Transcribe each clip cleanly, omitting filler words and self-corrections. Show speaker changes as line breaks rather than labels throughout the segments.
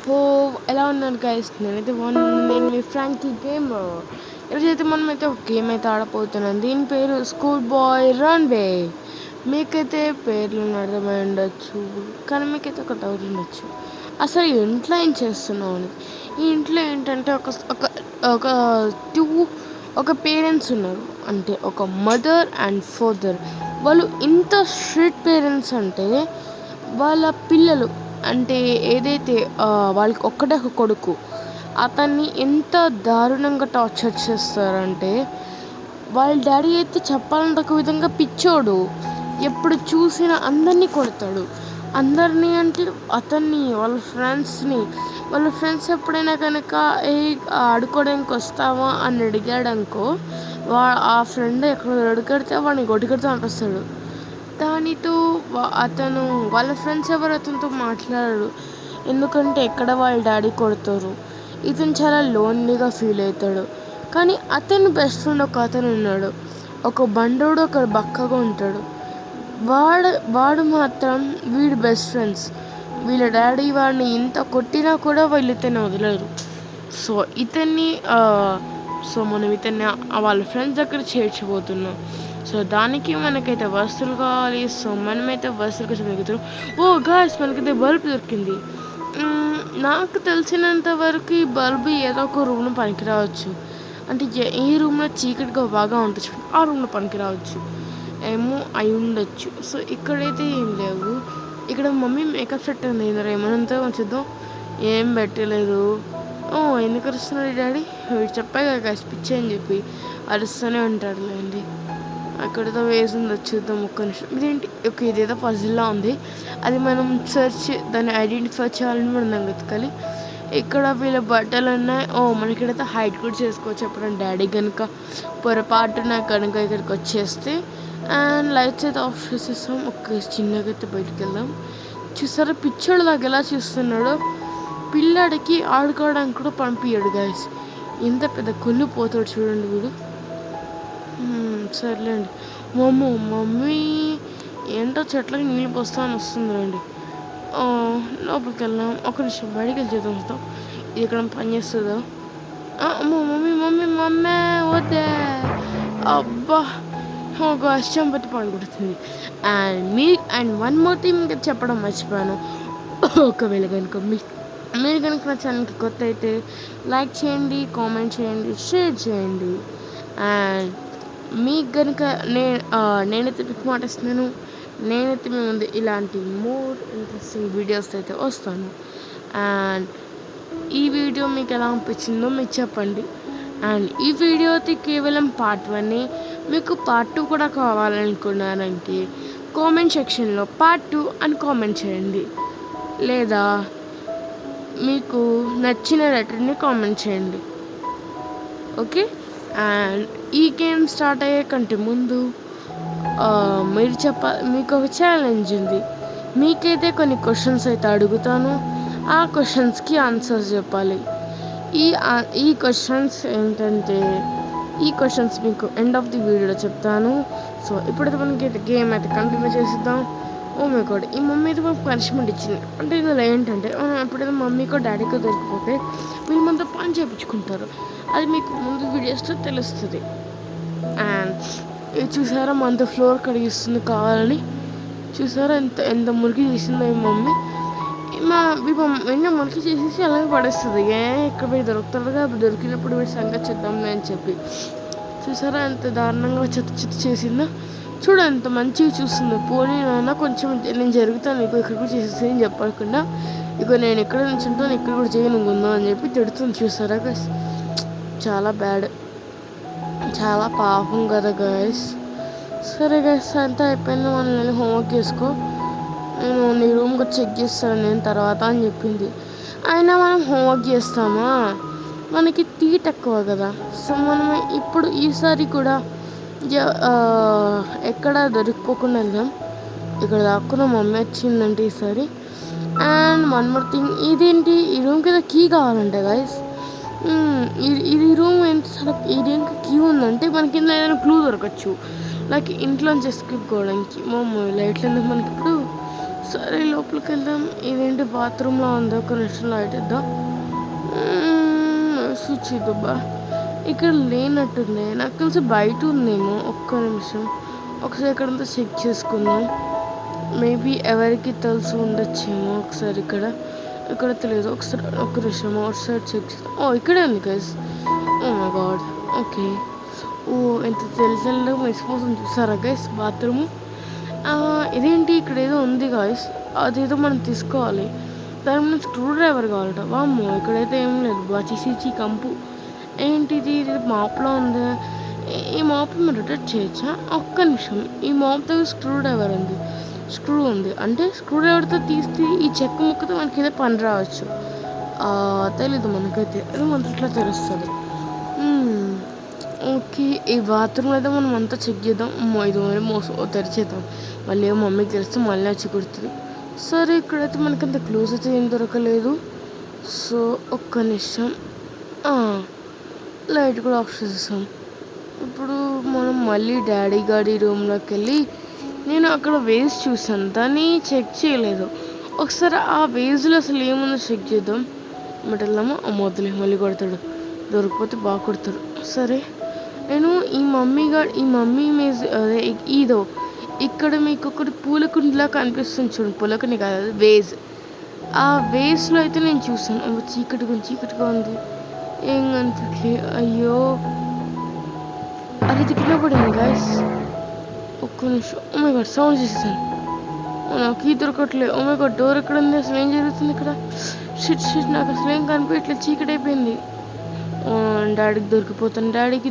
ఓ ఎలా ఉన్నారు గైస్? నేను మీ ఫ్రాంకీ గేమర్. ఈరోజైతే మనమైతే ఒక గేమ్ అయితే ఆడపోతున్నాం. దీని పేరు స్కూల్ బాయ్ రన్వే. మీకైతే పేర్లు అర్థమై ఉండొచ్చు, కానీ మీకైతే ఒక డౌట్ ఉండొచ్చు, అసలు ఈ ఇంట్లో ఏం చేస్తున్నావు అని. ఈ ఇంట్లో ఏంటంటే ఒక ఒక ఒక టూ ఒక పేరెంట్స్ ఉన్నారు, అంటే ఒక మదర్ అండ్ ఫాదర్. వాళ్ళు ఇంత స్ట్రిక్ట్ పేరెంట్స్ అంటే వాళ్ళ పిల్లలు అంటే ఏదైతే వాళ్ళకి ఒక్కటే ఒక కొడుకు, అతన్ని ఎంత దారుణంగా టార్చర్ చేస్తారంటే, వాళ్ళ డాడీ అయితే చెప్పాలంటే ఒక విధంగా పిచ్చోడు. ఎప్పుడు చూసినా అందరినీ కొడతాడు. అందరినీ అంటే అతన్ని, వాళ్ళ ఫ్రెండ్స్ ఎప్పుడైనా కనుక ఆడుకోవడానికి వస్తావా అని అడిగాడనుకో, ఆ ఫ్రెండ్ ఎక్కడ అడుగడితే వాడిని కొట్టుకొడుతూ అనిపిస్తాడు. దానితో అతను వాళ్ళ ఫ్రెండ్స్ ఎవరు అతనితో మాట్లాడరు, ఎందుకంటే ఎక్కడ వాళ్ళ డాడీ కొడతారు. ఇతను చాలా లోన్లీగా ఫీల్ అవుతాడు. కానీ అతని బెస్ట్ ఫ్రెండ్ ఒక అతను ఉన్నాడు, ఒక బండోడు, ఒక బక్కగా ఉంటాడు. వాడు మాత్రం వీడి బెస్ట్ ఫ్రెండ్స్. వీళ్ళ డాడీ వాడిని ఇంత కొట్టినా కూడా వీళ్ళు ఇతన్ని వదలరు. మనం ఇతన్ని వాళ్ళ ఫ్రెండ్స్ దగ్గర చేర్చిపోతున్నాం. సో దానికి మనకైతే వస్తువులు కావాలి. సో మనమైతే వస్తువులు కోసం వెతుకుతున్నాం. ఓ గాయ్స్, మనకైతే బల్బ్ దొరికింది. నాకు తెలిసినంత వరకు ఈ బల్బ్ ఏదో ఒక రూమ్లో పనికిరావచ్చు. అంటే ఏ రూమ్లో చీకటిగా బాగా ఉంటుంది, ఆ రూమ్లో పనికిరావచ్చు ఏమో, అయి ఉండొచ్చు. సో ఇక్కడైతే ఏం లేవు. ఇక్కడ మమ్మీ మేకప్ సెట్ ఉంది, ఏమనంతా చూద్దాం. ఏం పెట్టలేదు. ఎందుకు అరుస్తున్నాడు డాడీ? వీడు చెప్పాయి కదా గాయ్స్, పిచ్చి అని చెప్పి అరుస్తూనే ఉంటాడులేండి. అక్కడితో వేసింది చూద్దాం ఒక్క నిమిషం. ఇదేంటి? ఇదేదో పజిల్లా ఉంది. అది మనం దాన్ని ఐడెంటిఫై చేయాలని మనం వెతకాలి. ఇక్కడ వీళ్ళ బట్టలు ఉన్నాయి. మనకి ఇక్కడైతే హైట్ కూడా చేసుకోవచ్చు. ఎప్పుడైనా డాడీ కనుక పొరపాటున కనుక ఇక్కడికి వచ్చేస్తే. అండ్ లైట్స్ అయితే ఆఫ్ చేసేస్తాం. చిన్నగా అయితే బయటికి వెళ్దాం. చూసారా పిచ్చోడు లాగా ఎలా చూస్తున్నాడో. పిల్లాడికి ఆడుకోవడానికి కూడా పంపించాడు గాయస్. ఎంత పెద్ద కొల్లు పోతాడు చూడండి వీడు. సర్లేండి. మమ్మీ ఏంటో చెట్లకి నీళ్ళు పోస్తాను వస్తుంది రండి. లోపలికి వెళ్ళాం. ఒక నిమిషం బయటికి వెళ్ళి చేద్దాం వస్తాం. ఇది ఇక్కడ పని చేస్తుందా? మమ్మీ వద్దే. అబ్బా చంపతి పడుకుంటుంది. అండ్ వన్ మోర్ థింగ్ ఇంకా చెప్పడం మర్చిపోయాను. ఒకవేళ కనుక మీరు కనుక నా ఛానల్కి కొత్త అయితే లైక్ చేయండి, కామెంట్ చేయండి, షేర్ చేయండి. అండ్ మీకు కనుక నేనైతే మీకు మాట ఇస్తున్నాను, నేనైతే మీ ముందు ఇలాంటి మోర్ ఇంట్రెస్టింగ్ వీడియోస్ అయితే వస్తాను. అండ్ ఈ వీడియో మీకు ఎలా అనిపించిందో మీకు చెప్పండి. అండ్ ఈ వీడియో అయితే కేవలం పార్ట్ 1. మీకు పార్ట్ 2 కూడా కావాలనుకున్నారంటే కామెంట్ సెక్షన్లో పార్ట్ 2 అని కామెంట్ చేయండి, లేదా మీకు నచ్చిన లెటర్ని కామెంట్ చేయండి. ఓకే. అండ్ ఈ గేమ్ స్టార్ట్ అయ్యే కంటే ముందు మీకు ఒక ఛాలెంజ్ ఉంది. మీకైతే కొన్ని క్వశ్చన్స్ అయితే అడుగుతాను, ఆ క్వశ్చన్స్కి ఆన్సర్స్ చెప్పాలి. ఈ క్వశ్చన్స్ ఏంటంటే, ఈ క్వశ్చన్స్ మీకు ఎండ్ ఆఫ్ ది వీడియోలో చెప్తాను. సో ఇప్పుడైతే మనకి అయితే గేమ్ అయితే కంటిన్యూ చేసిద్దాం. మై గాడ్, ఈ మమ్మీ అయితే మనకు పనిష్మెంట్ ఇచ్చింది. అంటే ఇందులో ఏంటంటే, ఎప్పుడైతే మమ్మీకో డాడీకో దొరికిపోతే వీళ్ళు మనతో పని చేయించుకుంటారు. అది మీకు ముందు వీడియోస్లో తెలుస్తుంది. అండ్ ఇది చూసారా, మనతో ఫ్లోర్ కడిగిస్తుంది కావాలని. చూసారా ఎంత మురికి చేసిందో ఈ మమ్మీ. ఎన్నో మురికి చేసేసి అలాగే పడేస్తుంది. ఇక్కడ వీడు దొరుకుతాడుగా, దొరికినప్పుడు వీడు సంగతి చేద్దాంలే అని చెప్పి. చూసారా ఎంత దారుణంగా చెత్త చేసిందో. చూడ ఎంత మంచిగా చూస్తుంది. పోనీ నాన్న కొంచెం నేను జరుగుతాను, ఇక్కడ కూడా చేసేసి అని చెప్పకుండా, నేను ఎక్కడ నుంచి ఉంటాను, ఇక్కడ కూడా చేయను ఉందా అని చెప్పి తిడుతుంది. చూసారా గైస్, చాలా బ్యాడ్, చాలా పాపం కదా గైస్. సరే గైస్, అంతా అయిపోయింది, మనం వెళ్ళి హోంవర్క్ చేసుకో, నేను నీ రూమ్కి చెక్ చేస్తాను నేను తర్వాత అని చెప్పింది. అయినా మనం హోంవర్క్ చేస్తామా? మనకి తీట ఎక్కువ కదా. సో మనం ఇప్పుడు ఈసారి కూడా ఎక్కడ దొరికిపోకుండా వెళ్దాం. ఇక్కడ దాక్కున్న మమ్మీ వచ్చిందంటే ఈసారి. అండ్ వన్ మోర్ థింగ్, ఇదేంటి ఈ రూమ్కి ఏదో కీ కావాలంటే గైస్. ఇది రూమ్ ఈ రూమ్కి కీ ఉందంటే మనకి ఇందులో ఏదైనా క్లూ దొరకచ్చు, లైక్ ఇంట్లోంచి ఎస్కేప్ కావడానికి. లైట్లు ఎందుకు మనకి ఇప్పుడు? సరే లోపలికి వెళ్దాం. ఇదేంటి బాత్రూంలో ఉంది, ఒక నిమిషం లైట్ ఇద్దాం. స్విచ్ ఇద్దబ్బా, ఇక్కడ లేనట్టుంది. నాకు తెలిసి బయట ఉందేమో. ఒక్క నిమిషం ఒకసారి ఇక్కడంతా చెక్ చేసుకుందాం. మేబీ ఎవరికి తెలిసి ఉండొచ్చేమో. ఒకసారి ఇక్కడ తెలియదు. ఒకసారి ఒక్క నిమిషం అవుట్ సైడ్ చెక్ చేద్దాం. ఓ ఇక్కడే ఉంది guys. Oh my god. Okay. ఓ ఎంత తెల్లగా మెరిసిపోతుంది చూసారా గైస్ బాత్రూము. ఇదేంటి ఇక్కడ ఏదో ఉంది గాయస్, అదేదో మనం తీసుకోవాలి. దానికి మనం స్క్రూ డ్రైవర్ కావాలట. వామ్మో ఇక్కడైతే ఏం లేదు. బచిసిచి కంపు ఏంటిది, ఇది మాప్లో ఉంది. ఈ మాప్ మనం రొటేట్ చేయొచ్చా? ఒక్క నిమిషం. ఈ మాప్ దగ్గర స్క్రూ ఉంది అంటే స్క్రూ డ్రైవర్తో తీస్తే ఈ చెక్క ముక్కతో మనకి ఏదో పని రావచ్చు. తెలీదు మనకైతే, అది మనట్లో తెలుస్తుంది. ఓకే, ఈ బాత్రూమ్ అయితే మనం అంతా చెక్ చేద్దాం. ఇది తెరిచేద్దాం. మళ్ళీ ఏమో మమ్మీకి తెలిస్తే మళ్ళీ వచ్చి కుడుతుంది. సరే ఇక్కడైతే మనకి అంత క్లోజ్ అయితే ఏం దొరకలేదు. సో ఒక్క నిమిషం లైట్ కూడా ఆఫ్ చేసేసాం. ఇప్పుడు మనం మళ్ళీ డాడీ గాడి రూమ్లోకి వెళ్ళి, నేను అక్కడ వేజ్ చూసాను, దాన్ని చెక్ చేయలేదు. ఒకసారి ఆ వేజ్లో అసలు ఏముందో చెక్ చేద్దాం. బట్ వెళ్దామా? మొదలే మళ్ళీ కొడతాడు, దొరికిపోతే బాగా కొడతాడు. సరే నేను ఈ మమ్మీ మేజ్ అదే ఇదో ఇక్కడ మీకు ఒకటి పూలకుండిలా కనిపిస్తుంది చూడండి. పూలకుండి కాదు, అది వేజ్. ఆ వేజ్లో అయితే నేను చూసాను. చీకటిగా ఉంది, ఏం కనిపించలే. అయ్యో అది కింద పడింది గాయస్. ఒక్క నిమిషం. ఓ మై గాడ్, సౌండ్ చేసేసాను. నాకు ఈ దొరకట్లేదు. ఓ మై గాడ్, డోర్ ఎక్కడ ఉంది? అసలు ఏం జరుగుతుంది ఇక్కడ? షిట్ నాకు అసలు ఏం కనిపించట్లేదు, చీకటి అయిపోయింది. డాడీకి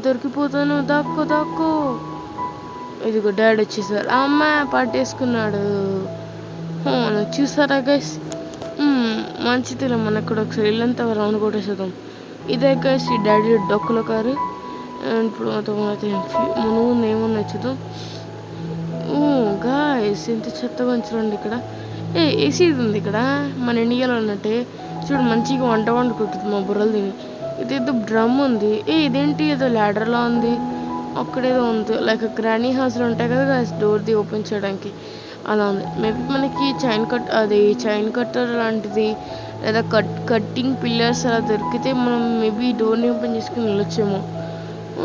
దొరికిపోతాను. దాక్కో. ఇదిగో డాడీ వచ్చేసారు. అమ్మ పట్టేసుకున్నాడు. చూసారా గైస్, మంచిదిలే. మనకు కూడా ఒకసారి ఇల్లంతా రౌండ్ కొట్టేసేద్దాం. ఇదే గైస్ ఈ డాడీ డొక్కలో కారు. ఇప్పుడు ముందు ఏమన్నా చూద్దాం. గాయస్ ఎంత చెత్తగా ఉంచండి ఇక్కడ. ఏసీ ఉంది ఇక్కడ, మన ఇండియాలో ఉన్నట్టే. చూడు మంచిగా వంట వండుకుంటుంది మా బుర్రలు తిని. ఇదేదో డ్రమ్ ఉంది. ఇదేంటి ఏదో ల్యాడర్లా ఉంది. అక్కడేదో ఉంది లైక్ గ్రానీ హౌస్లో ఉంటాయి కదా గాయస్, డోర్ది ఓపెన్ చేయడానికి, అలా ఉంది. మేబీ మనకి చైన్ కట్టర్ లాంటిది లేదా కట్టింగ్ పిల్లర్స్ అలా దొరికితే మనం మేబీ డోర్ని ఓపెన్ చేసుకుని వెళ్ళొచ్చేమో.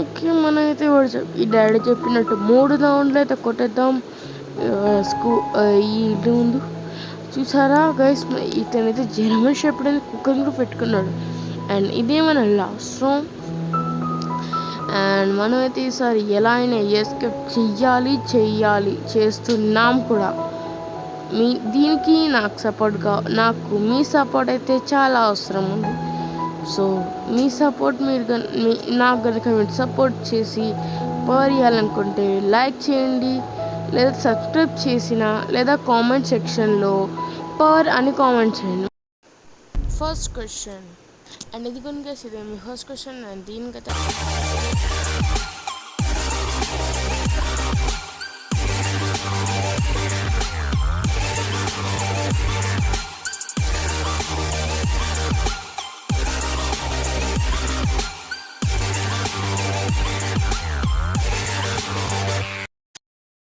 ఓకే, మనమైతే ఈ డాడీ చెప్పినట్టు 3 రౌండ్లు అయితే కొట్టేద్దాం. ఈ ఇల్లు ముందు చూసారా గైస్, ఇతనైతే జర్మన్ షెపర్డ్ అని కుక్కర్ కూడా పెట్టుకున్నాడు. అండ్ ఇదే మన లాస్ట్ రౌండ్. అండ్ మనమైతే ఈసారి ఎలా అయినా ఎస్కేప్ చెయ్యాలి చేస్తున్నాం కూడా. దీనికి నాకు మీ సపోర్ట్ అయితే చాలా అవసరం ఉంది. సో మీ సపోర్ట్ నాకు కనుక మీరు సపోర్ట్ చేసి పవర్ ఇవ్వాలనుకుంటే లైక్ చేయండి, లేదా సబ్స్క్రైబ్ చేసిన, లేదా కామెంట్ సెక్షన్లో పవర్ అని కామెంట్ చేయండి. ఫస్ట్ క్వశ్చన్, అండ్ ఇది కనుక ఇదే మీ ఫస్ట్ క్వశ్చన్. అండ్ దీనికైతే